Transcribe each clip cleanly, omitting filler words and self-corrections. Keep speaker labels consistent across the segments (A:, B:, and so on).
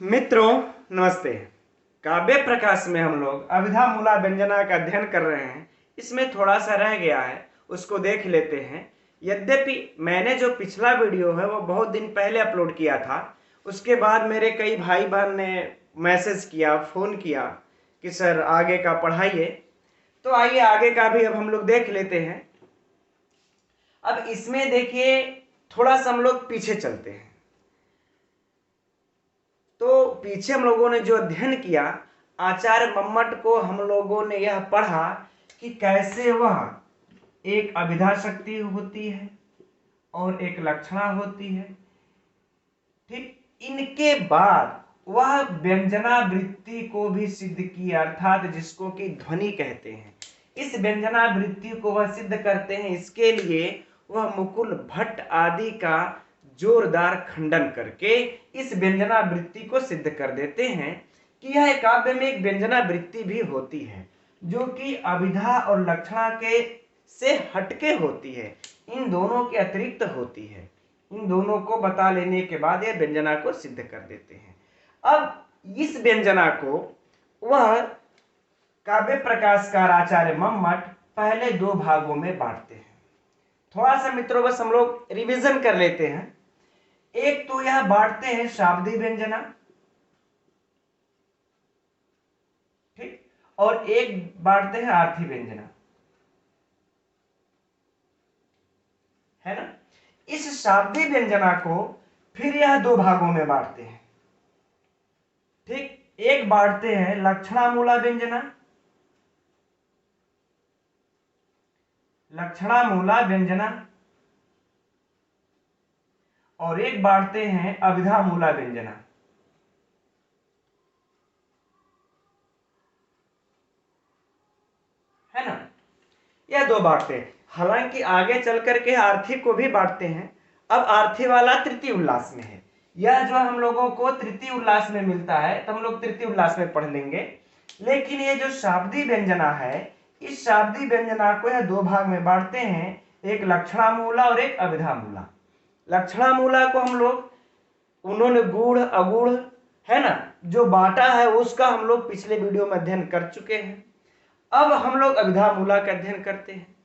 A: मित्रों नमस्ते। काव्य प्रकाश में हम लोग अभिधा मूला व्यंजना का अध्ययन कर रहे हैं। इसमें थोड़ा सा रह गया है, उसको देख लेते हैं। यद्यपि मैंने जो पिछला वीडियो है वो बहुत दिन पहले अपलोड किया था, उसके बाद मेरे कई भाई बहन ने मैसेज किया, फ़ोन किया कि सर आगे का पढ़ाइए। तो आइए आगे का भी अब हम लोग देख लेते हैं। अब इसमें देखिए थोड़ा सा हम लोग पीछे चलते हैं। तो पीछे हम लोगों ने जो अध्ययन किया, आचार्य मम्मट को हम लोगों ने यह पढ़ा कि कैसे वह एक अभिधा शक्ति होती है और एक लक्षणा होती है। ठीक, इनके बाद वह व्यंजना वृत्ति को भी सिद्ध की, अर्थात जिसको कि ध्वनि कहते हैं। इस व्यंजना वृत्ति को वह सिद्ध करते हैं। इसके लिए वह मुकुल भट्ट आदि का जोरदार खंडन करके इस व्यंजना वृत्ति को सिद्ध कर देते हैं कि यह काव्य में एक व्यंजना वृत्ति भी होती है जो कि अभिधा और लक्षणा के से हटके होती है, इन दोनों के अतिरिक्त होती है। इन दोनों को बता लेने के बाद यह व्यंजना को सिद्ध कर देते हैं। अब इस व्यंजना को वह काव्य प्रकाशकार आचार्य मम्मट पहले दो भागों में बांटते हैं। थोड़ा सा मित्रों बस हम लोग रिवीजन कर लेते हैं। एक तो यह बांटते हैं शाब्दिक व्यंजना, ठीक, और एक बांटते हैं आर्थी व्यंजना, है ना। इस शाब्दिक व्यंजना को फिर यह दो भागों में बांटते हैं, ठीक। एक बांटते हैं लक्षणामूला व्यंजना, लक्षणामूला व्यंजना, और एक बांटते हैं अभिधामूला व्यंजना, है ना। यह दो बांटते हैं। हालांकि आगे चल करके आर्थी को भी बांटते हैं। अब आर्थी वाला तृतीय उल्लास में है। यह जो हम लोगों को तृतीय उल्लास में मिलता है तो हम लोग तृतीय उल्लास में पढ़ लेंगे। लेकिन ये जो शाब्दिक व्यंजना है, इस शाब्दिक व्यंजना को यह दो भाग में बांटते हैं, एक लक्षणामूला और एक अभिधामूला। लक्षणामूला को हम लोग, उन्होंने गूढ़ अगूढ़, है ना, जो बांटा है उसका हम लोग पिछले वीडियो में अध्ययन कर चुके हैं। अब हम लोग अभिधामूला का अध्ययन करते हैं।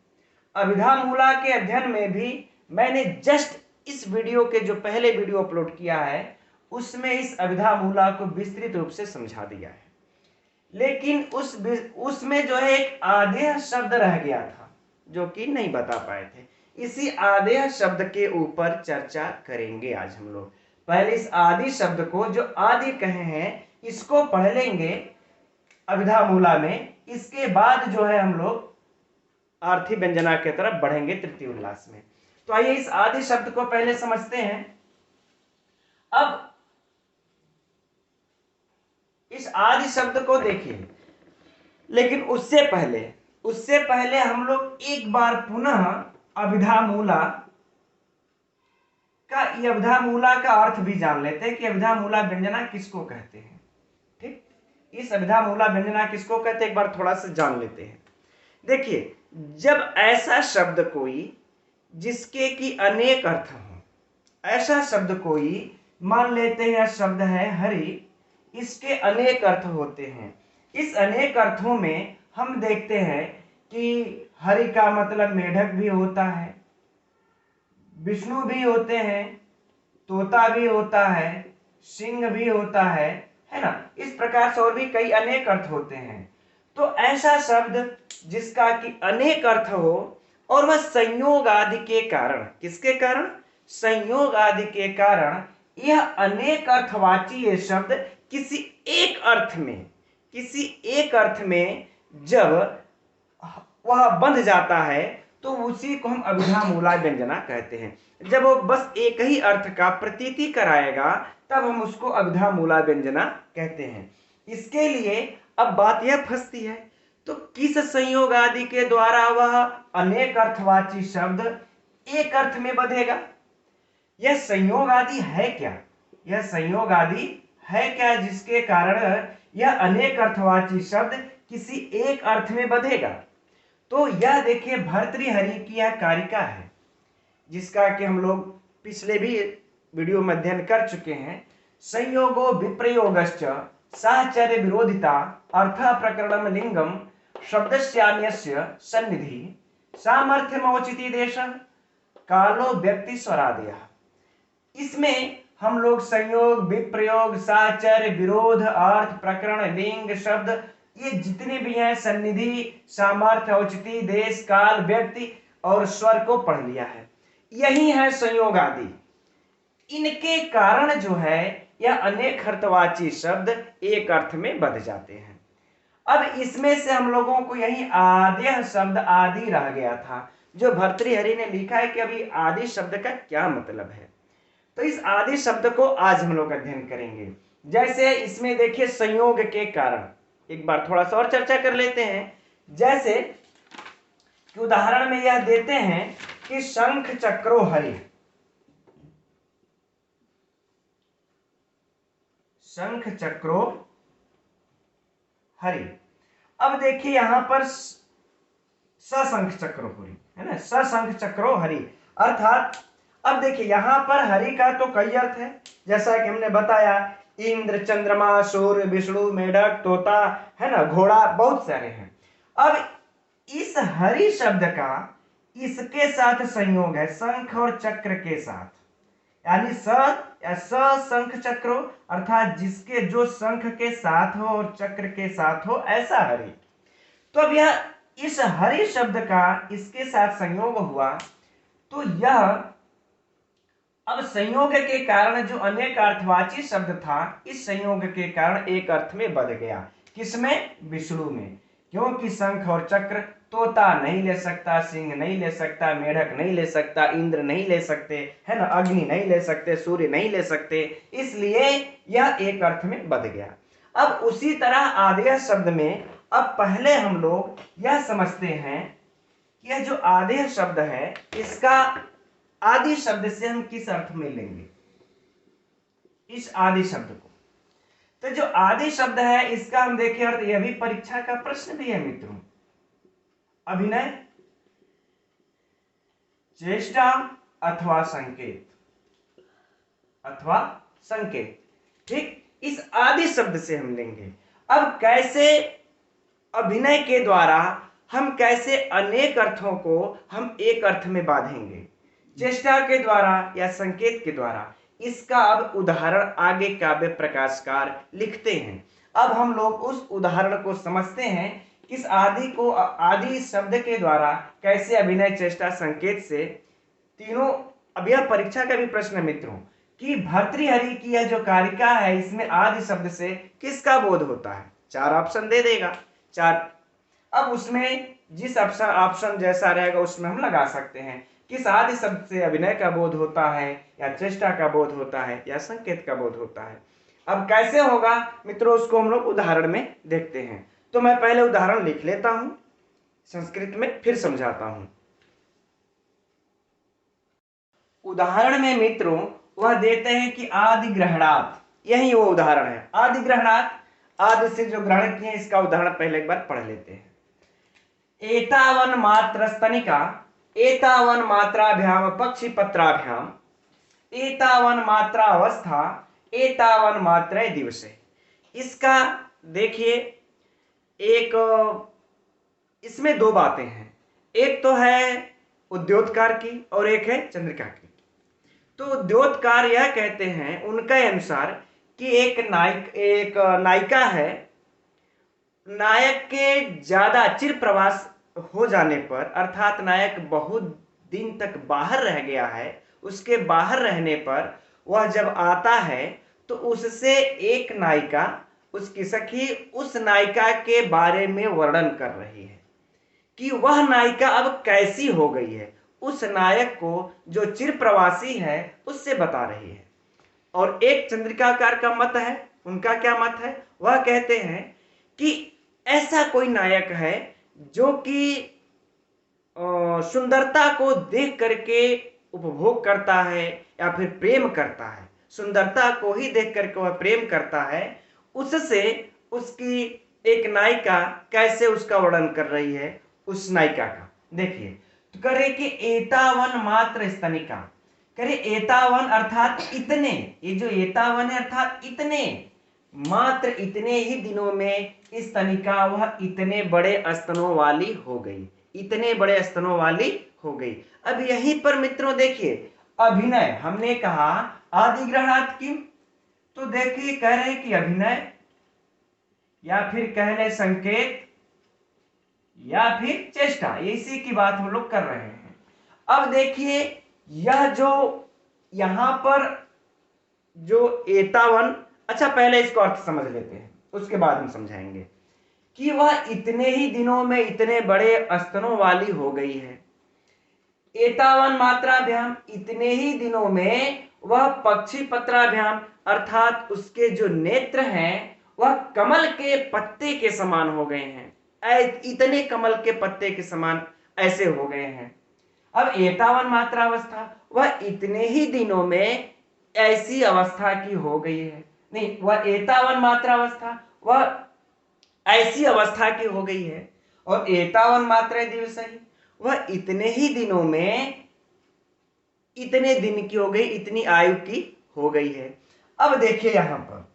A: अभिधामूला के अध्ययन में भी मैंने जस्ट इस वीडियो के जो पहले वीडियो अपलोड किया है उसमें इस अभिधामूला को विस्तृत रूप से समझा दिया है। लेकिन उसमें जो है एक आदेय शब्द रह गया था जो कि नहीं बता पाए थे। इसी आदेय शब्द के ऊपर चर्चा करेंगे आज हम लोग। पहले इस आदि शब्द को, जो आदि कहे हैं, इसको पढ़ लेंगे अभिधामूला में। इसके बाद जो है हम लोग आर्थी व्यंजना की तरफ बढ़ेंगे तृतीय उल्लास में। तो आइए इस आदि शब्द को पहले समझते हैं। अब इस आदि शब्द को देखिए, लेकिन उससे पहले हम लोग एक बार पुनः अभिधामूला का अर्थ भी जान लेते हैं कि अभिधामूला व्यंजना किसको कहते हैं। ठीक, इस अभिधामूला व्यंजना किसको कहते हैं एक बार थोड़ा सा जान लेते हैं। देखिए, जब ऐसा शब्द कोई जिसके कि अनेक अर्थ हो, ऐसा शब्द कोई, मान लेते हैं यह शब्द है हरि, इसके अनेक अर्थ होते हैं। इस अनेक अर्थों में हम देखते हैं कि हरि का मतलब मेढक भी होता है, विष्णु भी होते हैं, तोता भी होता है, सिंह भी होता है ना। इस प्रकार से और भी कई अनेक अर्थ होते हैं। तो ऐसा शब्द जिसका कि अनेक अर्थ हो और वह संयोग आदि के कारण, किसके कारण? संयोग आदि के कारण यह अनेक अर्थवाची ये शब्द किसी एक अर्थ में जब वह बंध जाता है तो उसी को हम अभिधामूला व्यंजना कहते हैं। जब वो बस एक ही अर्थ का प्रतीति कराएगा तब हम उसको अभिधामूला व्यंजना कहते हैं। इसके लिए अब बात यह फंसती है, तो किस संयोग आदि के द्वारा वह अनेक अर्थवाची शब्द एक अर्थ में बंधेगा? यह संयोग आदि है क्या? यह संयोग आदि है क्या जिसके कारण यह अनेक अर्थवाची शब्द किसी एक अर्थ में बंधेगा? तो यह देखिए भर्तृहरि की यह कारिका है, जिसका कि हम लोग पिछले भी वीडियो में अध्ययन कर चुके हैं। संयोगो विप्रयोगश्च साहचर्य विरोधिता अर्थ प्रकरणम लिंगम शब्दस्यान्यस्य सन्निधि सामर्थ्यमौचिति देश कालो व्यक्ति स्वरादय। इसमें हम लोग संयोग विप्रयोग साहचर्य विरोध अर्थ प्रकरण लिंग शब्द ये जितने भी हैं सन्निधि सामर्थ्य औचिति देश काल व्यक्ति और स्वर को पढ़ लिया है। यही है संयोग आदि। इनके कारण जो है यह अनेक अर्थवाची शब्द एक अर्थ में बध जाते हैं। अब इसमें से हम लोगों को यही आद्य शब्द आदि रह गया था, जो भर्तृहरि ने लिखा है कि अभी आदि शब्द का क्या मतलब है। तो इस आदि शब्द को आज हम लोग अध्ययन करेंगे। जैसे इसमें देखिए संयोग के कारण एक बार थोड़ा सा और चर्चा कर लेते हैं। जैसे कि उदाहरण में यह देते हैं कि शंख चक्रो हरि, शंख चक्रो हरि। अब देखिए यहां पर सशंख चक्रो हरि है ना, सशंख चक्रो हरि अर्थात अब देखिए यहां पर हरि का तो कई अर्थ है, जैसा कि हमने बताया इंद्र चंद्रमा सूर्य विष्णु मेढक तोता है ना, घोड़ा बहुत सारे हैं। अब इस हरि शब्द का इसके साथ संयोग है शंख और चक्र के साथ, यानी स शंख चक्रो अर्थात जिसके जो शंख के साथ हो और चक्र के साथ हो ऐसा हरि। तो अब यह इस हरि शब्द का इसके साथ संयोग हुआ तो यह अब संयोग के कारण जो अनेक अर्थवाची शब्द था इस संयोग के कारण एक अर्थ में बध गया। किसमें? विष्णु में। क्योंकि शंख और चक्र तोता नहीं ले सकता, सिंह नहीं ले सकता, मेढक नहीं ले सकता, इंद्र नहीं ले सकते है ना, अग्नि नहीं ले सकते, सूर्य नहीं ले सकते, इसलिए यह एक अर्थ में बध गया। अब उसी तरह आदेय शब्द में अब पहले हम लोग यह समझते हैं कि यह जो आदेय शब्द है इसका आदि शब्द से हम किस अर्थ में लेंगे इस आदि शब्द को। तो जो आदि शब्द है इसका हम देखें अर्थ, यह भी परीक्षा का प्रश्न भी है मित्रों। अभिनय चेष्टा अथवा संकेत, अथवा संकेत, ठीक, इस आदि शब्द से हम लेंगे। अब कैसे अभिनय के द्वारा हम कैसे अनेक अर्थों को हम एक अर्थ में बांधेंगे, चेष्टा के द्वारा या संकेत के द्वारा, इसका अब उदाहरण आगे काव्य प्रकाशकार लिखते हैं। अब हम लोग उस उदाहरण को समझते हैं, किस आदि को आदि शब्द के द्वारा कैसे अभिनय चेष्टा संकेत से तीनों। अब यह परीक्षा का भी प्रश्न है मित्रों कि भर्तृहरि की यह जो कारिका है इसमें आदि शब्द से किसका बोध होता है। 4 ऑप्शन दे देगा, 4। अब उसमें जिस ऑप्शन जैसा रहेगा उसमें हम लगा सकते हैं किस आदि शब्द से अभिनय का बोध होता है या चेष्टा का बोध होता है या संकेत का बोध होता है। अब कैसे होगा मित्रों उसको हम लोग उदाहरण में देखते हैं। तो मैं पहले उदाहरण लिख लेता हूं संस्कृत में, फिर समझाता हूं। उदाहरण में मित्रों वह देते हैं कि आदि ग्रहणात्, यही वो उदाहरण है। आदि ग्रहणात्, आदि से जो ग्रहण किए इसका उदाहरण पहले एक बार पढ़ लेते हैं। एतावन मात्र स्तनिका एतावन मात्राभ्याम पक्षी पत्राभ्याम एतावन मात्रा अवस्था एतावन मात्रा दिवसे। इसका देखिए एक इसमें 2 बातें हैं, एक तो है उद्योतकार की और एक है चंद्रिका की। तो उद्योतकार यह कहते हैं उनके अनुसार कि एक नायिका है, नायक के ज्यादा चिर प्रवास हो जाने पर अर्थात नायक बहुत दिन तक बाहर रह गया है, उसके बाहर रहने पर वह जब आता है तो उससे एक नायिका उसकी सखी उस नायिका के बारे में वर्णन कर रही है कि वह नायिका अब कैसी हो गई है, उस नायक को जो चिर प्रवासी है उससे बता रही है। और एक चंद्रिकाकार का मत है, उनका क्या मत है, वह कहते हैं कि ऐसा कोई नायक है जो कि सुंदरता को देख करके उपभोग करता है या फिर प्रेम करता है, सुंदरता को ही देख करके वह प्रेम करता है, उससे उसकी एक नायिका कैसे उसका वर्णन कर रही है उस नायिका का। देखिए तो करे कि एतावन मात्र स्तनिका, करे एतावन अर्थात इतने, ये जो एतावन है अर्थात इतने, मात्र इतने ही दिनों में इस स्तनिका वह इतने बड़े स्तनों वाली हो गई, इतने बड़े स्तनों वाली हो गई। अब यहीं पर मित्रों देखिए, अभिनय हमने कहा आदिग्रहणात् किम, तो देखिए कह रहे हैं कि अभिनय या फिर कह ले संकेत या फिर चेष्टा, इसी की बात हम लोग कर रहे हैं। अब देखिए यह जो यहां पर जो एतावन, अच्छा पहले इसको अर्थ समझ लेते हैं, उसके बाद हम समझाएंगे कि वह इतने ही दिनों में इतने बड़े स्तनों वाली हो गई है। एतावन मात्राभ्याम, इतने ही दिनों में वह पक्षी पत्राभ्याम अर्थात उसके जो नेत्र हैं वह कमल के पत्ते के समान हो गए हैं, इतने कमल के पत्ते के समान ऐसे हो गए हैं। अब एतावन मात्रा अवस्था, वह इतने ही दिनों में ऐसी अवस्था की हो गई है, नहीं वह एतावन मात्रा अवस्था वह ऐसी अवस्था की हो गई है, और एतावन मात्रा दिवस ही वह इतने ही दिनों में इतने दिन की हो गई, इतनी आयु की हो गई है। अब देखिए यहां पर,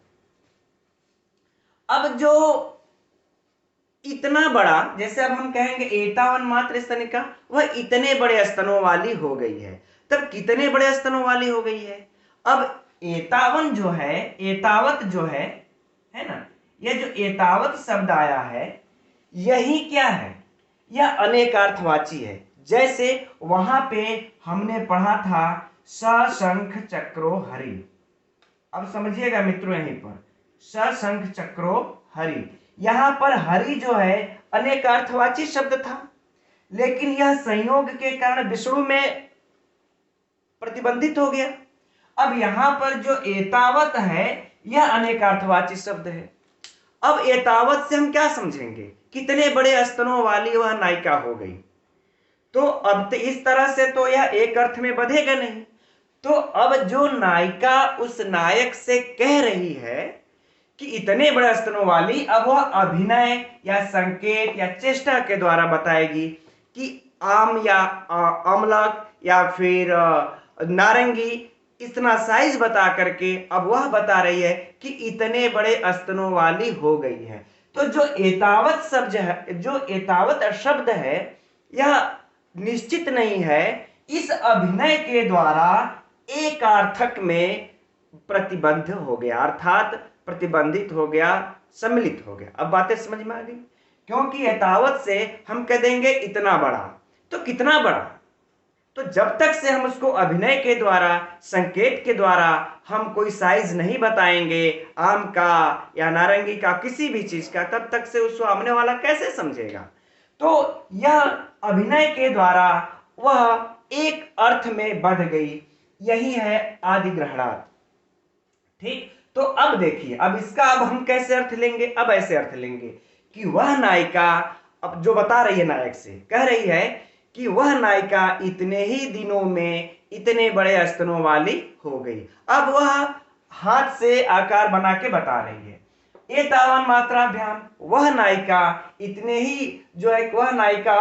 A: अब जो इतना बड़ा, जैसे अब हम कहेंगे एतावन मात्र स्तनिका वह इतने बड़े स्तनों वाली हो गई है, तब कितने बड़े स्तनों वाली हो गई है। अब एतावन जो है, एतावत जो है ना, यह जो एतावत शब्द आया है यही क्या है, यह अनेकार्थवाची है। जैसे वहां पे हमने पढ़ा था सशंख चक्रो हरि, अब समझिएगा मित्रों यहीं पर सशंख चक्रो हरि, यहां पर हरि जो है अनेकार्थवाची शब्द था, लेकिन यह संयोग के कारण विष्णु में प्रतिबंधित हो गया। अब यहां पर जो एतावत है यह अनेकार्थवाची शब्द है। अब एतावत से हम क्या समझेंगे, कितने बड़े स्तनों वाली वह नायिका हो गई, तो अब तो इस तरह से तो यह एक अर्थ में बधेगा नहीं। तो अब जो नायिका उस नायक से कह रही है कि इतने बड़े स्तनों वाली, अब वह अभिनय या संकेत या चेष्टा के द्वारा बताएगी कि आम या अमलक या फिर नारंगी इतना साइज बता करके अब वह बता रही है कि इतने बड़े स्तनों वाली हो गई है। तो जो एतावत शब्द है, जो एतावत शब्द है यह निश्चित नहीं है, इस अभिनय के द्वारा एकार्थक में प्रतिबद्ध हो गया, अर्थात प्रतिबंधित हो गया, सम्मिलित हो गया। अब बातें समझ में आ गई, क्योंकि एतावत से हम कह देंगे इतना बड़ा, तो कितना बड़ा, तो जब तक से हम उसको अभिनय के द्वारा संकेत के द्वारा हम कोई साइज नहीं बताएंगे आम का या नारंगी का किसी भी चीज का, तब तक से उसको सामने वाला कैसे समझेगा। तो यह अभिनय के द्वारा वह एक अर्थ में बढ़ गई, यही है आदिग्रहणात्। ठीक, तो अब देखिए, अब इसका अब हम कैसे अर्थ लेंगे, अब ऐसे अर्थ लेंगे कि वह नायिका, अब जो बता रही है नायक से, कह रही है कि वह नायिका इतने ही दिनों में इतने बड़े स्तनों वाली हो गई। अब वह हाथ से आकार बना के बता रही है, एतावन मात्राभ्याम, वह नायिका इतने ही जो है, वह नायिका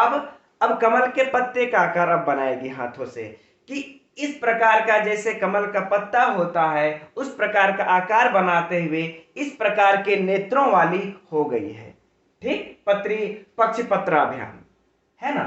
A: अब कमल के पत्ते का आकार अब बनाएगी हाथों से, कि इस प्रकार का जैसे कमल का पत्ता होता है उस प्रकार का आकार बनाते हुए इस प्रकार के नेत्रों वाली हो गई है। ठीक, पक्षी पत्राभ्याम है ना।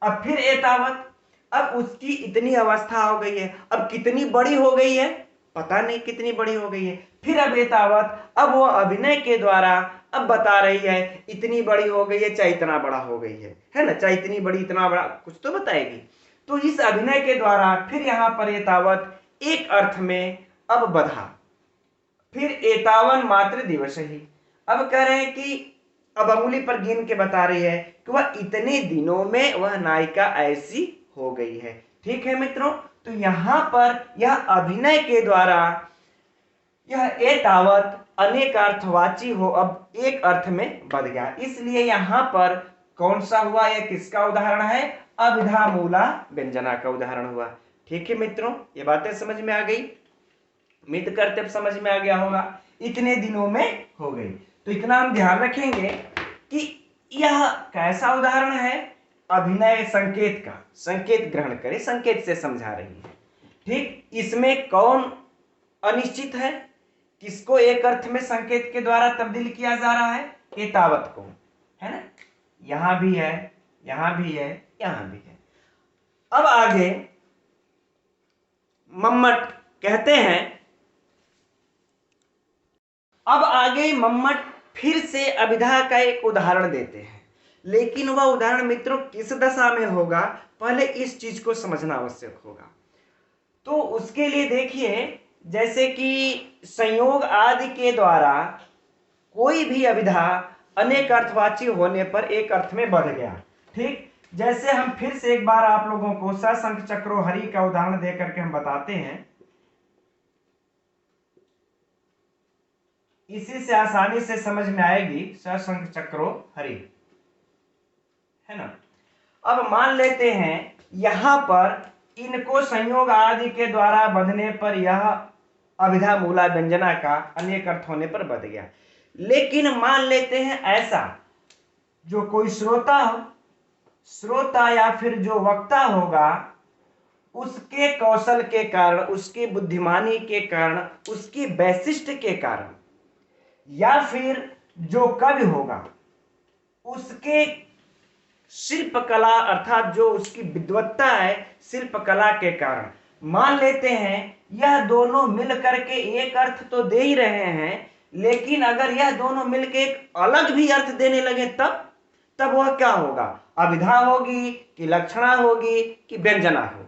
A: अब फिर एतावत, अब उसकी इतनी अवस्था हो गई है, अब कितनी बड़ी हो गई है पता नहीं कितनी बड़ी हो गई है। फिर अब एतावत, अब वो अभिनय के द्वारा अब बता रही है इतनी बड़ी हो गई है, चाहे इतना बड़ा हो गई है ना, चाहे इतनी बड़ी इतना बड़ा कुछ तो बताएगी। तो इस अभिनय के द्वारा फिर यहां पर एतावत एक अर्थ में अब बधा। फिर एतावन मात्र दिवस ही, अब कह रहे हैं कि अब अंगुली पर गिन के बता रही है कि वह इतने दिनों में वह नायिका ऐसी हो गई है। ठीक है मित्रों, तो यहां पर यह अभिनय के द्वारा यह एतावत अनेकार्थवाची हो अब एक अर्थ में बध गया, इसलिए यहां पर कौन सा हुआ, यह किसका उदाहरण है, अभिधा मूला व्यंजना का उदाहरण हुआ। ठीक है मित्रों, ये बातें समझ में आ गई, उम्मीद करते अब समझ में आ गया होगा, इतने दिनों में हो गई। तो इतना हम ध्यान रखेंगे कि यह कैसा उदाहरण है, अभिनय संकेत का, संकेत ग्रहण करे, संकेत से समझा रही है। ठीक, इसमें कौन अनिश्चित है, किसको एक अर्थ में संकेत के द्वारा तब्दील किया जा रहा है, एतावत को, है ना। यहां भी है, यहां भी है, यहां भी है। अब आगे मम्मट कहते हैं, अब आगे मम्मट फिर से अभिधा का एक उदाहरण देते हैं, लेकिन वह उदाहरण मित्रों किस दशा में होगा, पहले इस चीज को समझना आवश्यक होगा। तो उसके लिए देखिए, जैसे कि संयोग आदि के द्वारा कोई भी अभिधा अनेक अर्थवाची होने पर एक अर्थ में बढ़ गया। ठीक, जैसे हम फिर से एक बार आप लोगों को सशंख चक्रो हरि का उदाहरण दे करके हम बताते हैं, इसी से आसानी से समझ में आएगी। सशंख चक्रो हरि, है ना। अब मान लेते हैं यहां पर इनको संयोग आदि के द्वारा बंधने पर यह अभिधा मूला व्यंजना का अनेक अर्थ होने पर बंध गया। लेकिन मान लेते हैं ऐसा, जो कोई श्रोता या फिर जो वक्ता होगा, उसके कौशल के कारण, उसकी बुद्धिमानी के कारण, उसकी वैशिष्ट के कारण, या फिर जो कवि होगा उसके शिल्प कला अर्थात जो उसकी विद्वत्ता है शिल्प कला के कारण, मान लेते हैं यह दोनों मिल करके एक अर्थ तो दे ही रहे हैं, लेकिन अगर यह दोनों मिलकर एक अलग भी अर्थ देने लगे तब वह क्या होगा, अभिधा होगी कि लक्षणा होगी कि व्यंजना होगी।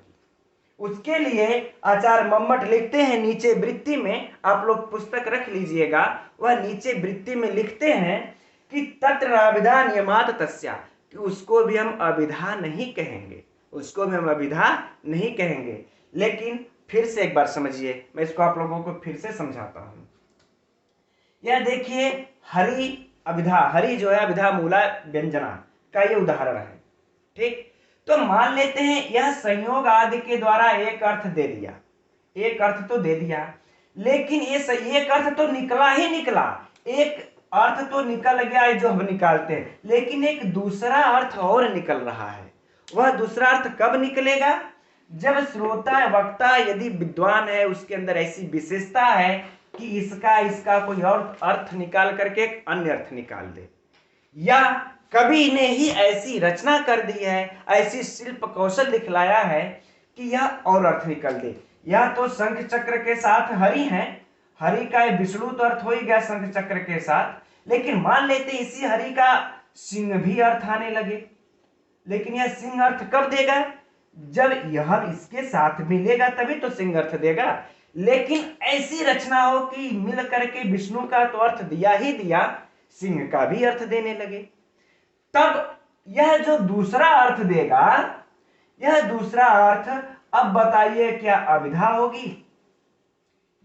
A: उसके लिए आचार्य मम्मट लिखते हैं नीचे वृत्ति में, आप लोग पुस्तक रख लीजिएगा, वह नीचे वृत्ति में लिखते हैं कि तत्र अभिधा नियमात तस्या, कि उसको भी हम अभिधा नहीं कहेंगे, उसको भी हम अभिधा नहीं कहेंगे। लेकिन फिर से एक बार समझिए, मैं इसको आप लोगों को फिर से समझाता हूं। यह देखिए हरि अभिधा, हरि जो है अभिधा मूला व्यंजना का ये उदाहरण है। ठीक, तो मान लेते हैं यह संयोग आदि के द्वारा एक अर्थ दे दिया, एक अर्थ तो दे दिया, लेकिन ये एक अर्थ तो निकला ही निकला, एक अर्थ तो निकल गया जो हम निकालते हैं, लेकिन एक दूसरा अर्थ और निकल रहा है। वह दूसरा अर्थ कब निकलेगा, जब श्रोता वक्ता यदि विद्वान है, उसके अंदर ऐसी विशेषता है कि इसका कोई और अर्थ निकाल करके एक अन्य अर्थ निकाल दे, या कवि ने ही ऐसी रचना कर दी है, ऐसी शिल्प कौशल दिखलाया है कि यह और अर्थ निकल दे। या तो शंख चक्र के साथ हरि है, हरि का विष्णु तो अर्थ हो ही गया शंख चक्र के साथ, लेकिन मान लेते इसी हरि का सिंह भी अर्थ आने लगे, लेकिन यह सिंह अर्थ कब देगा, जब यह इसके साथ मिलेगा तभी तो सिंह अर्थ देगा। लेकिन ऐसी रचना हो कि मिल करके विष्णु का तो अर्थ दिया ही दिया, सिंह का भी अर्थ देने लगे, तब यह जो दूसरा अर्थ देगा, यह दूसरा अर्थ अब बताइए क्या अभिधा होगी,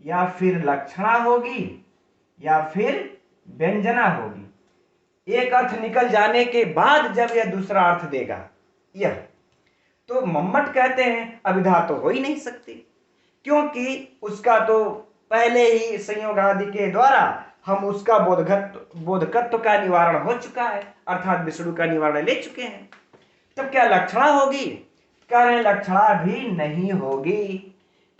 A: या फिर लक्षणा होगी, या फिर व्यंजना होगी। एक अर्थ निकल जाने के बाद जब यह दूसरा अर्थ देगा, यह तो मम्मट कहते हैं अभिधा तो हो ही नहीं सकती, क्योंकि उसका तो पहले ही संयोग आदि के द्वारा हम उसका बोधकत्व का निवारण हो चुका है, अर्थात विष्णु का निवारण ले चुके हैं। तब क्या लक्षणा होगी, कह रहे लक्षणा भी नहीं होगी,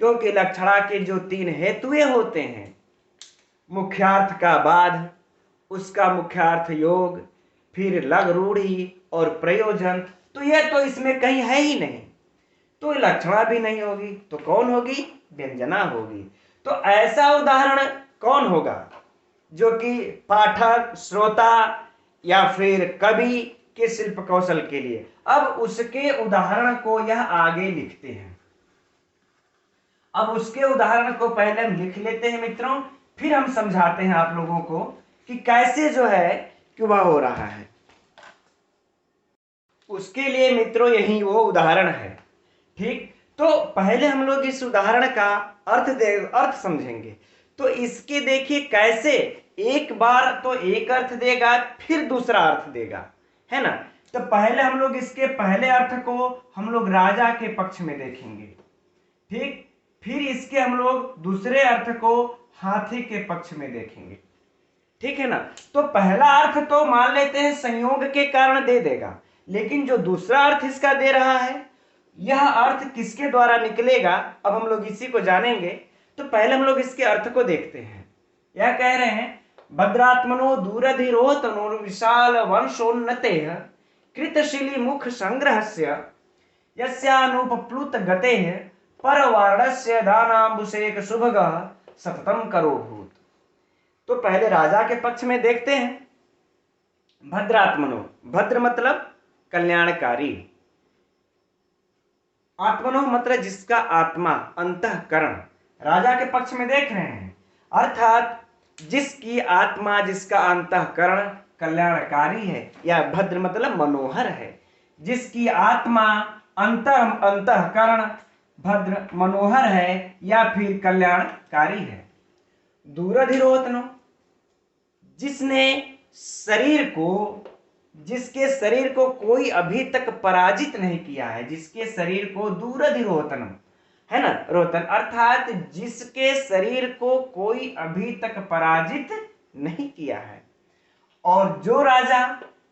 A: क्योंकि लक्षणा के जो 3 हेतुए होते हैं, मुख्यार्थ का बाध, उसका मुख्यार्थ योग, फिर लग रूढ़ी और प्रयोजन, तो यह तो इसमें कहीं है ही नहीं, तो लक्षणा भी नहीं होगी, तो कौन होगी, व्यंजना होगी। तो ऐसा उदाहरण कौन होगा जो कि पाठक, श्रोता या फिर कवि के शिल्प कौशल के लिए। अब उसके उदाहरण को यह आगे लिखते हैं, अब उसके उदाहरण को पहले हम लिख लेते हैं मित्रों, फिर हम समझाते हैं आप लोगों को कि कैसे जो है कि वह हो रहा है। उसके लिए मित्रों यही वो उदाहरण है। ठीक, तो पहले हम लोग इस उदाहरण का अर्थ समझेंगे। तो इसके देखिए कैसे एक बार तो एक अर्थ देगा, फिर दूसरा अर्थ देगा, है ना। तो पहले हम लोग इसके पहले अर्थ को हम लोग राजा के पक्ष में देखेंगे, ठीक, फिर इसके हम लोग दूसरे अर्थ को हाथी के पक्ष में देखेंगे, ठीक है ना। तो पहला अर्थ तो मान लेते हैं संयोग के कारण दे देगा, लेकिन जो दूसरा अर्थ इसका दे रहा है यह अर्थ किसके द्वारा निकलेगा, अब हम लोग इसी को जानेंगे। तो पहले हम लोग इसके अर्थ को देखते हैं। यह कह रहे हैं भद्रात्मनो दूरधिरो तनुर्विशाल वंशोन्नतेः कृतशिली मुख संग्रहस्य यस्यानुपप्लुत गतेः परवार्णस्य दानाम्बुशेक शुभगः सततम करो भूत। तो पहले राजा के पक्ष में देखते हैं। भद्रात्मनो, भद्र मतलब कल्याणकारी, आत्मनो मतलब जिसका आत्मा, अंतःकरण। राजा के पक्ष में देख रहे हैं, अर्थात जिसकी आत्मा, जिसका अंतःकरण कल्याणकारी है, या भद्र मतलब मनोहर है, जिसकी आत्मा अंतःकरण भद्र मनोहर है या फिर कल्याणकारी है। दूरधिरोतनो, जिसने शरीर को, जिसके शरीर को कोई अभी तक पराजित नहीं किया है, जिसके शरीर को दूरधिरोतनम है ना, रोतन अर्थात जिसके शरीर को कोई अभी तक पराजित नहीं किया है। और जो राजा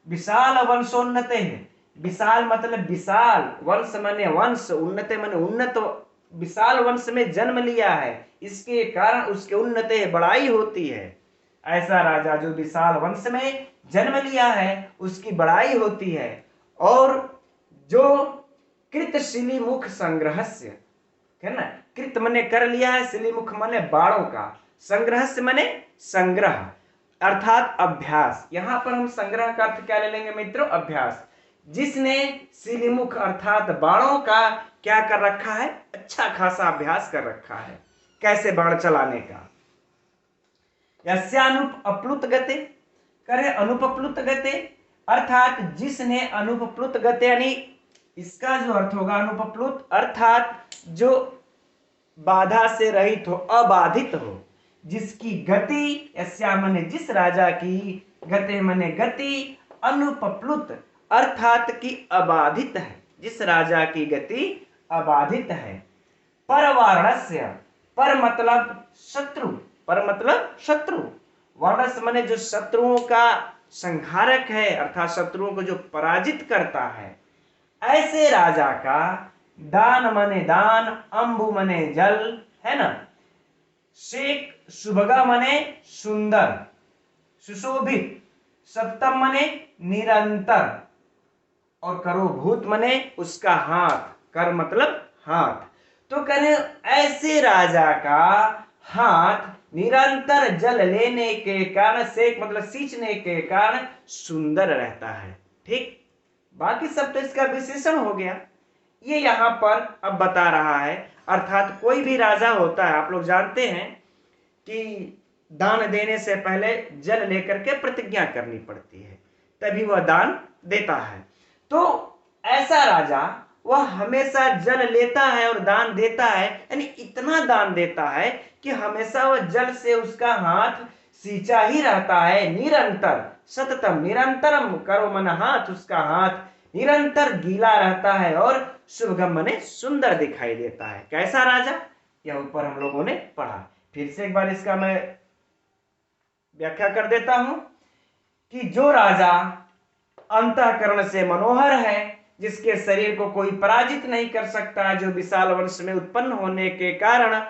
A: विशाल वंशोन्नत है, विशाल मतलब विशाल, वंश माने वंश, उन्नत माने उन्नत, विशाल वंश में जन्म लिया है, इसके कारण उसके उन्नत बड़ाई होती है। ऐसा राजा जो विशाल वंश में जन्म लिया है उसकी बड़ाई होती है। और जो कृतशिली मुख संग्रहस्य है ना, कृत मने कर लिया है, शिली मुख मने बाणों का, संग्रहस्य मने संग्रह अर्थात अभ्यास। यहां पर हम संग्रह का अर्थ क्या ले लेंगे मित्रों, अभ्यास। जिसने शिलीमुख अर्थात बाणों का क्या कर रखा है, अच्छा खासा अभ्यास कर रखा है, कैसे बाण चलाने का। यस्यानुपप्लुत गते, करे अनुपप्लुत गते अर्थात जिसने अनुपप्लुत गते, यानी इसका जो अर्थ होगा अनुपप्लुत अर्थात जो बाधा से रहित हो, अबाधित हो, जिसकी गति, यस्या मने जिस राजा की, गते मने गति, अनुपप्लुत अर्थात की अबाधित है, जिस राजा की गति अबाधित है। परवारणस्य, पर मतलब शत्रु, पर मतलब शत्रु, वर्णस मने जो शत्रुओं का संहारक है, अर्थात शत्रुओं को जो पराजित करता है, ऐसे राजा का दान मने दान, अंबु मने जल है ना, शेख शुभगा मने सुंदर सुशोभित, सप्तम मने निरंतर, और करो भूत मने उसका हाथ, कर मतलब हाथ। तो कहें ऐसे राजा का हाथ निरंतर जल लेने के कारण, सेक मतलब सींचने के कारण सुंदर रहता है। ठीक, बाकी सब तो इसका विशेषण हो गया, ये यहां पर अब बता रहा है। अर्थात कोई भी राजा होता है, आप लोग जानते हैं कि दान देने से पहले जल लेकर के प्रतिज्ञा करनी पड़ती है, तभी वह दान देता है। तो ऐसा राजा वह हमेशा जल लेता है और दान देता है, यानी इतना दान देता है कि हमेशा वह जल से उसका हाथ सींचा ही रहता है, निरंतर, सततम निरंतरम, करो मन हाथ, उसका हाथ निरंतर गीला रहता है और शुभगम मने सुंदर दिखाई देता है। कैसा राजा, यह ऊपर हम लोगों ने पढ़ा। फिर से एक बार इसका मैं व्याख्या कर देता हूं कि जो राजा अंतःकरण से मनोहर है, जिसके शरीर को कोई पराजित नहीं कर सकता, जो विशाल वंश में उत्पन्न होने के कारण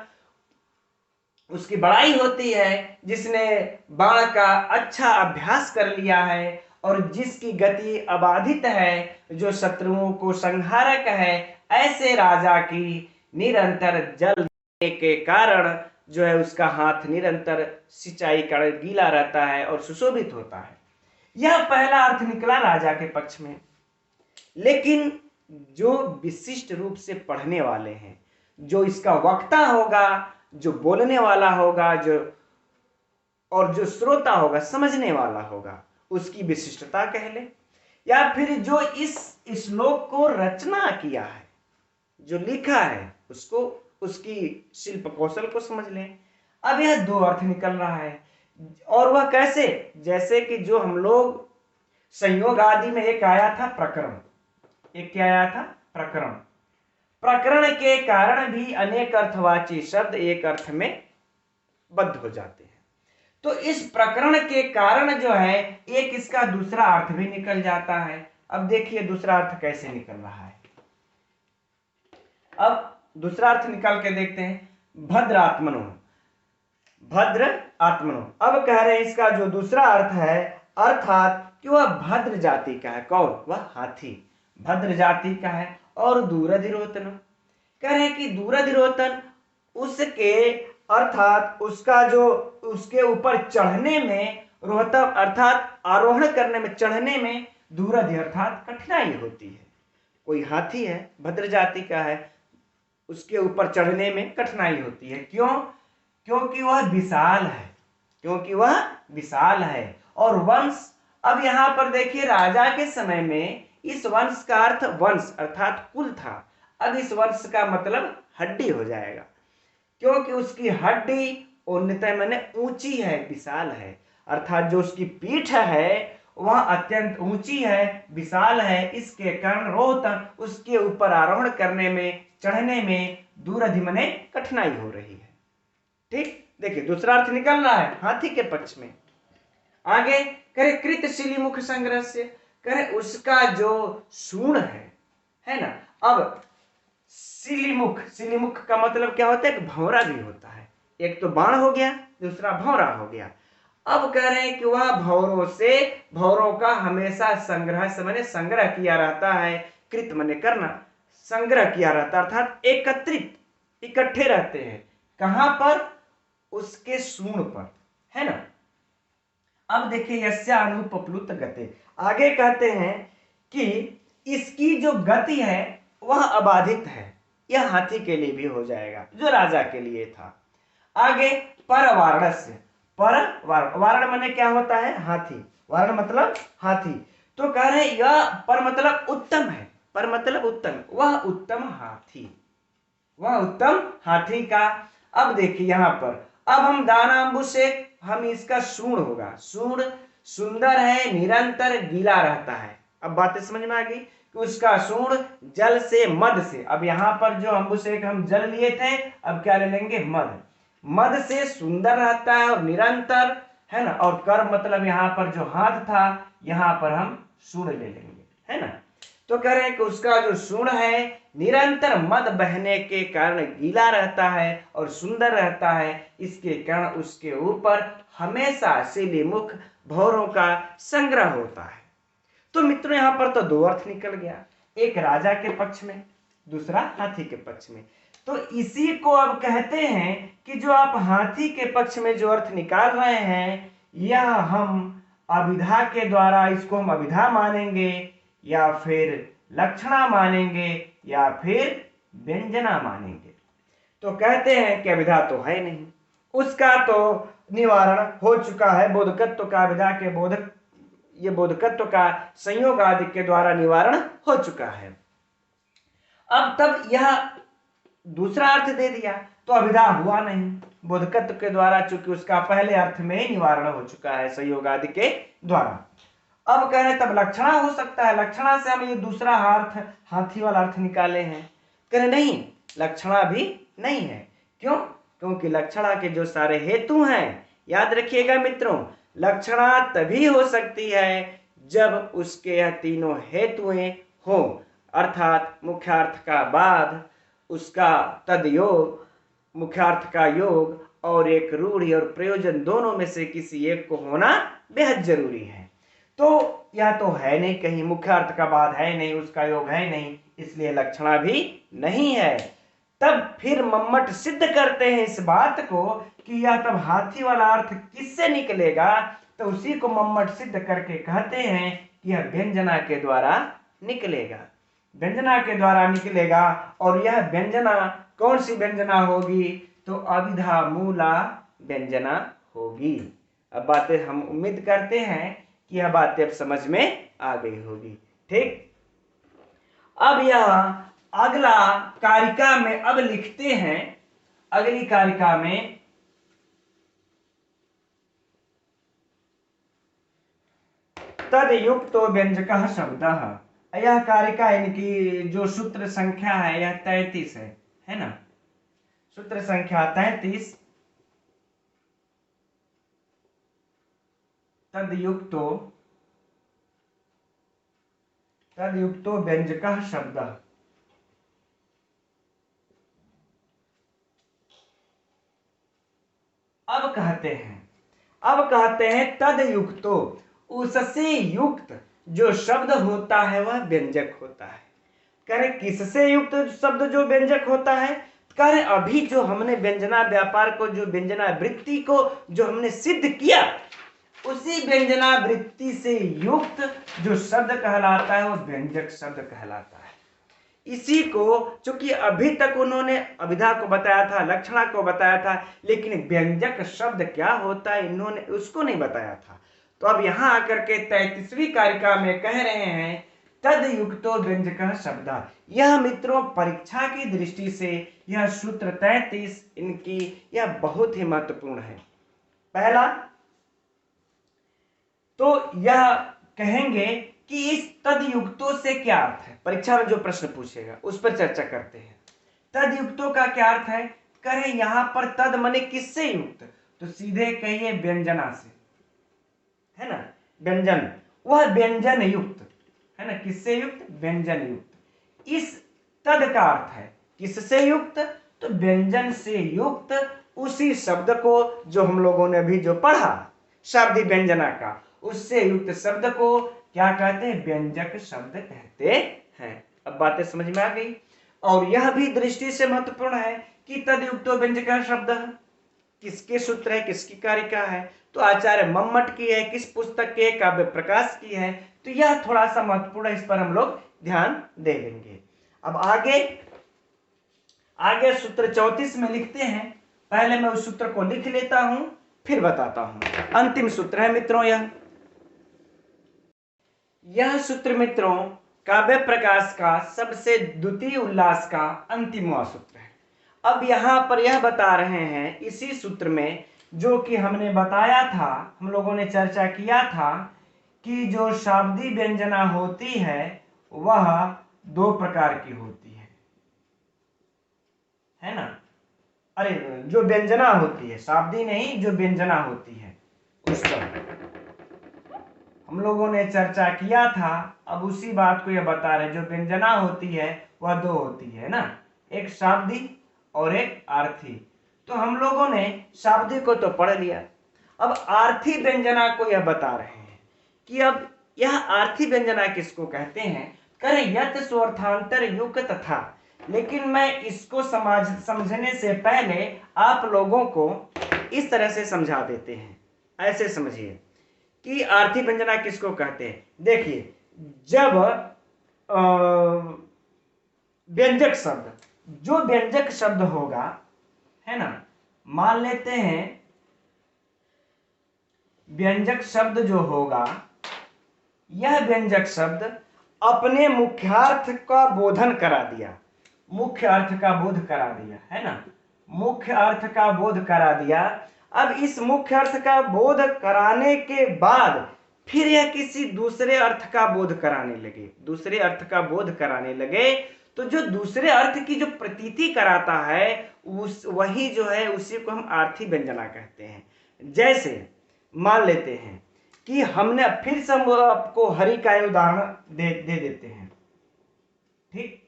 A: उसकी बड़ाई होती है, जिसने बाण का अच्छा अभ्यास कर लिया है और जिसकी गति अबाधित है, जो शत्रुओं को संहारक है, ऐसे राजा की निरंतर जल देने के कारण जो है उसका हाथ निरंतर सिंचाई कर गीला रहता है और सुशोभित होता है। यह पहला अर्थ निकला राजा के पक्ष में। लेकिन जो विशिष्ट रूप से पढ़ने वाले हैं, जो इसका वक्ता होगा, जो बोलने वाला होगा, जो और जो श्रोता होगा, समझने वाला होगा, उसकी विशिष्टता कह ले, या फिर जो इस श्लोक को रचना किया है, जो लिखा है, उसको, उसकी शिल्प कौशल को समझ लें। अब यह दो अर्थ निकल रहा है, और वह कैसे, जैसे कि जो हम लोग संयोग आदि में एक आया था प्रकरण, एक क्या आया था प्रकरण, प्रकरण के कारण भी अनेक अर्थवाची शब्द एक अर्थ में बद्ध हो जाते हैं। तो इस प्रकरण के कारण जो है एक इसका दूसरा अर्थ भी निकल जाता है। अब देखिए दूसरा अर्थ कैसे निकल रहा है। अब दूसरा अर्थ निकाल के देखते हैं, भद्र आत्मनो, भद्र आत्मनो। अब कह रहे हैं इसका जो दूसरा अर्थ है, अर्थात कि वह भद्र जाति का है। कौन? वह हाथी भद्र जाति का है। और दूरधिरोतन, कह रहे हैं कि दूरधिरोतन उसके अर्थात उसका जो उसके ऊपर चढ़ने में, रोहतम अर्थात आरोहण करने में, चढ़ने में दूरधि अर्थात कठिनाई होती है। कोई हाथी है, भद्र जाति का है, उसके ऊपर चढ़ने में कठिनाई होती है। क्यों? क्योंकि वह विशाल है, क्योंकि वह विशाल है। और वंश, अब यहां पर देखिए राजा के समय में इस वंश का अर्थ वंश अर्थात कुल था। अब इस वंश का मतलब हड्डी हो जाएगा, क्योंकि उसकी हड्डी उन्नतः माने ऊंची है, विशाल है, अर्थात जो उसकी पीठ है वह अत्यंत ऊंची है, विशाल है। इसके कारण रोहतन उसके ऊपर आरोहण करने में, चढ़ने में दूरधि माने कठिनाई हो रही है। ठीक, देखिए दूसरा अर्थ निकल रहा है हाथी के पक्ष में। आगे करे कृत शिलीमुख संग्रह से, करे उसका जो सूंड है ना। अब शिलीमुख, शिलीमुख का मतलब क्या होता है? कि भौरा भी होता है। एक तो बाण हो गया, दूसरा भौरा हो गया। अब कह रहे हैं कि वह भौरों से, भौरों का हमेशा संग्रह से माने संग्रह किया रहता है, कृत माने करना, संग्रह किया रहता अर्थात एकत्रित, इकट्ठे रहते हैं। कहां पर? उसके सूंड पर, है ना। अब देखिए यस्या अनुपप्लुत गति, आगे कहते हैं कि इसकी जो गति है वह अबाधित है। यह हाथी के लिए भी हो जाएगा जो राजा के लिए था। आगे परवारणस्य, पर वारण माने क्या होता है? हाथी, वारण मतलब हाथी। तो कह रहे यह पर मतलब उत्तम है, पर मतलब उत्तम, वह उत्तम हाथी, वह उत्तम हाथी का। अब देखिए यहां पर, अब हम दानांबु से, हम इसका सूंड होगा, सूंड सुंदर है, निरंतर गीला रहता है। अब बातें समझ में आ गई कि उसका सूंड जल से, मद से, अब यहां पर जो अंबु से हम जल लिए थे, अब क्या ले लेंगे? मद, मद से सुंदर रहता है और निरंतर, है ना। और कर मतलब यहां पर जो हाथ था, यहां पर हम सूंड ले लेंगे, है ना। तो कह रहे हैं कि उसका जो सूंड है निरंतर मद बहने के कारण गीला रहता है और सुंदर रहता है। इसके कारण उसके ऊपर हमेशा शिलीमुख भौरों का संग्रह होता है। तो मित्रों यहां पर तो दो अर्थ निकल गया, एक राजा के पक्ष में, दूसरा हाथी के पक्ष में। तो इसी को अब कहते हैं कि जो आप हाथी के पक्ष में जो अर्थ निकाल रहे हैं, यह हम अभिधा के द्वारा, इसको हम अभिधा मानेंगे या फिर लक्षणा मानेंगे या फिर व्यंजना मानेंगे। तो कहते हैं कि अभिधा तो है नहीं, उसका तो निवारण हो चुका है, बोधकत्व का, अभिधा के बोधक, ये बोधकत्व का संयोग आदि के द्वारा निवारण हो चुका है। अब तब यह दूसरा अर्थ दे दिया तो अभिधा हुआ नहीं, बोधकत्व के द्वारा, चूंकि उसका पहले अर्थ में ही निवारण हो चुका है संयोग आदि के द्वारा। अब कह रहे तब लक्षणा हो सकता है, लक्षणा से हम ये दूसरा अर्थ, हाथी वाला अर्थ निकाले हैं। कह रहे नहीं, लक्षणा भी नहीं है। क्यों? क्योंकि लक्षणा के जो सारे हेतु हैं, याद रखिएगा मित्रों, लक्षणा तभी हो सकती है जब उसके यह तीनों हेतुएं हो, अर्थात मुख्यार्थ का बाद, उसका तदयोग, मुख्यार्थ का योग और एक रूढ़ि और प्रयोजन, दोनों में से किसी एक को होना बेहद जरूरी है। तो यह तो है नहीं, कहीं मुख्यार्थ का बाद है नहीं, उसका योग है नहीं, इसलिए लक्षणा भी नहीं है। तब फिर मम्मट सिद्ध करते हैं इस बात को कि यह तब हाथी वाला अर्थ किससे निकलेगा, तो उसी को मम्मट सिद्ध करके कहते हैं कि यह व्यंजना के द्वारा निकलेगा, व्यंजना के द्वारा निकलेगा। और यह व्यंजना कौन सी व्यंजना होगी? तो अभिधा मूला व्यंजना होगी। अब बातें हम उम्मीद करते हैं कि यह बातें अब समझ में आ गई होगी। ठीक, अब यह अगला कारिका में अब लिखते हैं, अगली कारिका में तद युक्तो व्यंजकः शब्दः, यह कारिका इनकी जो सूत्र संख्या है यह 33 है ना, सूत्र संख्या 33। तद युक्तो व्यंजकः शब्दः, कहते हैं, अब कहते हैं तद युक्तो, उससे युक्त जो शब्द होता है वह व्यंजक होता है। कह रहे किससे युक्त शब्द जो व्यंजक होता है? कह रहे अभी जो हमने व्यंजना व्यापार को, जो व्यंजना वृत्ति को जो हमने सिद्ध किया, उसी व्यंजना वृत्ति से युक्त जो शब्द कहलाता है वो व्यंजक शब्द कहलाता है। इसी को चूंकि अभी तक उन्होंने अभिधा को बताया था, लक्षणा को बताया था, लेकिन व्यंजक शब्द क्या होता है इन्होंने उसको नहीं बताया था। तो अब यहां आकर के 33वीं कारिका में कह रहे हैं तद युक्तो व्यंजक शब्द। यह मित्रों परीक्षा की दृष्टि से यह सूत्र 33 इनकी यह बहुत ही महत्वपूर्ण है। पहला तो यह कहेंगे कि इस तद युक्तों से क्या अर्थ है, परीक्षा में जो प्रश्न पूछेगा उस पर चर्चा करते हैं। तद युक्तों का क्या अर्थ है? करें यहां पर तद माने किससे युक्त, तो सीधे कहिए व्यंजना से, है ना, व्यंजन, वह व्यंजन युक्त है ना, किससे युक्त? व्यंजन युक्त। इस तद का अर्थ है किससे युक्त, तो व्यंजन से युक्त उसी शब्द को जो हम लोगों ने अभी जो पढ़ा शाब्दिक व्यंजना का, उससे युक्त शब्द को क्या कहते हैं? व्यंजक शब्द कहते हैं। अब बातें समझ में आ गई। और यह भी दृष्टि से महत्वपूर्ण है कि तदयुक्तो व्यंजक शब्द किसके सूत्र है, किसकी कारिका है, तो आचार्य मम्मट की है, किस पुस्तक के, काव्य प्रकाश की है, तो यह थोड़ा सा महत्वपूर्ण है, इस पर हम लोग ध्यान दे लेंगे। अब आगे सूत्र 34 में लिखते हैं। पहले मैं उस सूत्र को लिख लेता हूं फिर बताता हूं। अंतिम सूत्र है मित्रों यह सूत्र मित्रों काव्य प्रकाश का सबसे द्वितीय उल्लास का अंतिमवा सूत्र है। अब यहां पर यह बता रहे हैं इसी सूत्र में जो कि हमने बताया था, हम लोगों ने चर्चा किया था कि जो शाब्दी व्यंजना होती है वह दो प्रकार की होती है ना। अरे जो व्यंजना होती है, शाब्दी नहीं, जो व्यंजना होती है उस पर हम लोगों ने चर्चा किया था। अब उसी बात को यह बता रहे, जो व्यंजना होती है वह दो होती है ना, एक शाब्दी और एक आर्थी। तो हम लोगों ने शाब्दी को तो पढ़ लिया, अब आर्थी व्यंजना को यह बता रहे हैं कि अब यह आर्थी व्यंजना किसको कहते हैं। करें यत स्वार्थांतर युक्त तथा, लेकिन मैं इसको समझने से पहले आप लोगों को इस तरह से समझा देते हैं। ऐसे समझिए कि आर्थी व्यंजना किसको कहते हैं। देखिए जब व्यंजक शब्द, जो व्यंजक शब्द होगा है ना, मान लेते हैं व्यंजक शब्द जो होगा, यह व्यंजक शब्द अपने मुख्यार्थ का बोधन करा दिया, मुख्य अर्थ का बोध करा दिया है ना, मुख्य अर्थ का बोध करा दिया। अब इस मुख्य अर्थ का बोध कराने के बाद फिर यह किसी दूसरे अर्थ का बोध कराने लगे, दूसरे अर्थ का बोध कराने लगे, तो जो दूसरे अर्थ की जो प्रतीति कराता है उस वही जो है उसी को हम आर्थी व्यंजना कहते हैं। जैसे मान लेते हैं कि हमने फिर से हम आपको हरि का उदाहरण दे देते हैं। ठीक,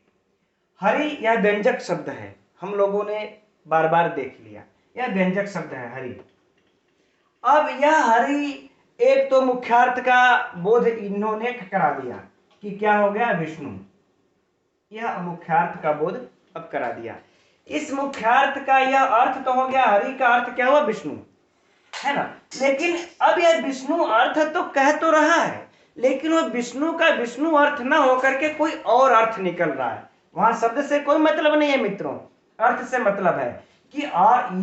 A: हरि यह व्यंजक शब्द है, हम लोगों ने बार बार देख लिया, यह व्यंजक शब्द है हरि। अब यह हरि एक तो मुख्यार्थ का बोध इन्होंने करा दिया कि क्या हो गया, विष्णु, यह मुख्यार्थ का बोध अब करा दिया। इस मुख्यार्थ का यह अर्थ तो हो गया, हरि का अर्थ क्या हुआ, विष्णु है ना। लेकिन अब यह विष्णु अर्थ तो कह तो रहा है, लेकिन वो विष्णु का विष्णु अर्थ ना होकर के कोई और अर्थ निकल रहा है, वहां शब्द से कोई मतलब नहीं है मित्रों, अर्थ से मतलब है कि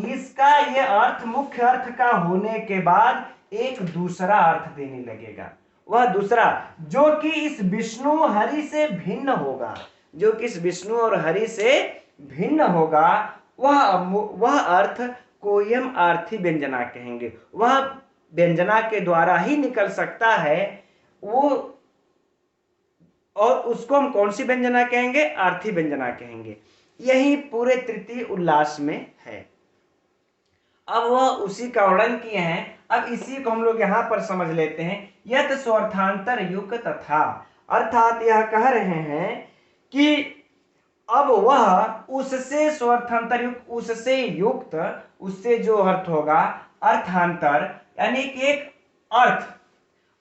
A: इसका यह अर्थ मुख्य अर्थ का होने के बाद एक दूसरा अर्थ देने लगेगा। वह दूसरा जो कि इस विष्णु हरि से भिन्न होगा, जो कि इस विष्णु और हरि से भिन्न होगा, वह अर्थ को हम आर्थी व्यंजना कहेंगे। वह व्यंजना के द्वारा ही निकल सकता है वो, और उसको हम कौन सी व्यंजना कहेंगे, आर्थी व्यंजना कहेंगे। यही पूरे तृतीय उल्लास में है। अब वह उसी का वर्णन किए हैं। अब इसी को हम लोग यहां पर समझ लेते हैं। यत स्वार्थांतर युक्त तथा, अर्थात यह कह रहे हैं कि अब वह उससे स्वार्थांतर युक्त, उससे युक्त, उससे जो अर्थ होगा अर्थांतर यानी कि एक अर्थ,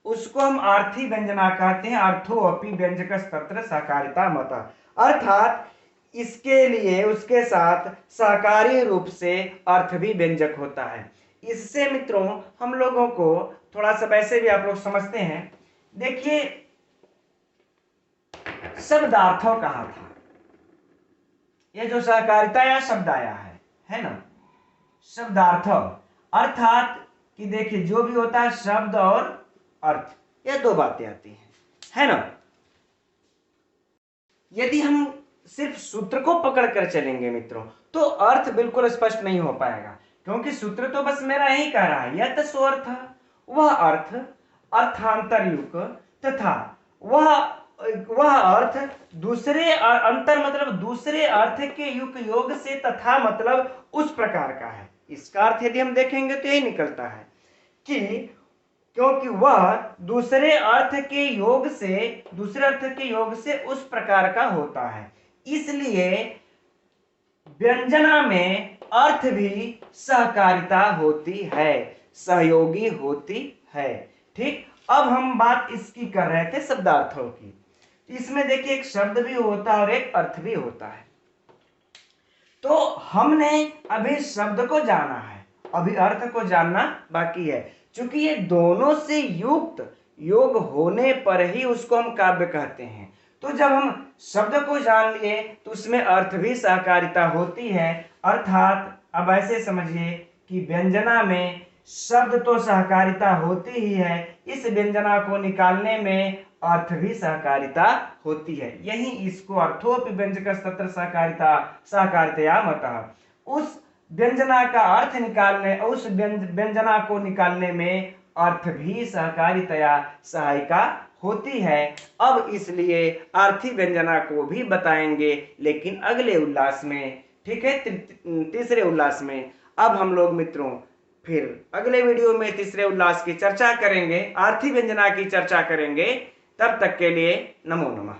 A: उसको हम आर्थी व्यंजना कहते हैं। अर्थोपि व्यंजकस्य तत्र सहकारिता मतः, अर्थात इसके लिए उसके साथ सहकारी रूप से अर्थ भी व्यंजक होता है। इससे मित्रों हम लोगों को थोड़ा सा वैसे भी आप लोग समझते हैं। देखिए शब्दार्थों कहा था, ये जो सहकारिता या शब्द आया है ना, शब्दार्थ अर्थात कि देखिए जो भी होता है शब्द और अर्थ, ये दो बातें आती हैं, है ना। यदि हम सिर्फ सूत्र को पकड़ कर चलेंगे मित्रों तो अर्थ बिल्कुल स्पष्ट नहीं हो पाएगा, क्योंकि सूत्र तो बस मेरा यही कह रहा है, यत सो अर्थ, वह अर्थ अर्थांतर युक्त तथा वह अर्थ दूसरे अंतर मतलब दूसरे अर्थ के योग से तथा मतलब उस प्रकार का है। इसका अर्थ यदि हम देखेंगे तो यही निकलता है कि क्योंकि वह दूसरे अर्थ के योग से उस प्रकार का होता है, इसलिए व्यंजना में अर्थ भी सहकारिता होती है, सहयोगी होती है। ठीक, अब हम बात इसकी कर रहे थे शब्दार्थों की। इसमें देखिए एक शब्द भी होता है और एक अर्थ भी होता है। तो हमने अभी शब्द को जाना है, अभी अर्थ को जानना बाकी है। चूंकि ये दोनों से युक्त योग होने पर ही उसको हम काव्य कहते हैं। तो जब हम शब्द को जान लिए तो उसमें अर्थ भी सहकारिता होती है, अर्थात अब ऐसे समझिए कि व्यंजना में शब्द तो सहकारिता होती ही है, इस व्यंजना को निकालने में अर्थ भी सहकारिता होती है। यही इसको अर्थोपि व्यंजकस्य तत्र सहकारितया मतः, उस व्यंजना का अर्थ निकालने, उस व्यंजना को निकालने में अर्थ भी सहकारितया सहायिका होती है। अब इसलिए आर्थी व्यंजना को भी बताएंगे, लेकिन अगले उल्लास में, ठीक है, तीसरे उल्लास में। अब हम लोग मित्रों फिर अगले वीडियो में तीसरे उल्लास की चर्चा करेंगे, आर्थी व्यंजना की चर्चा करेंगे। तब तक के लिए नमो नमः।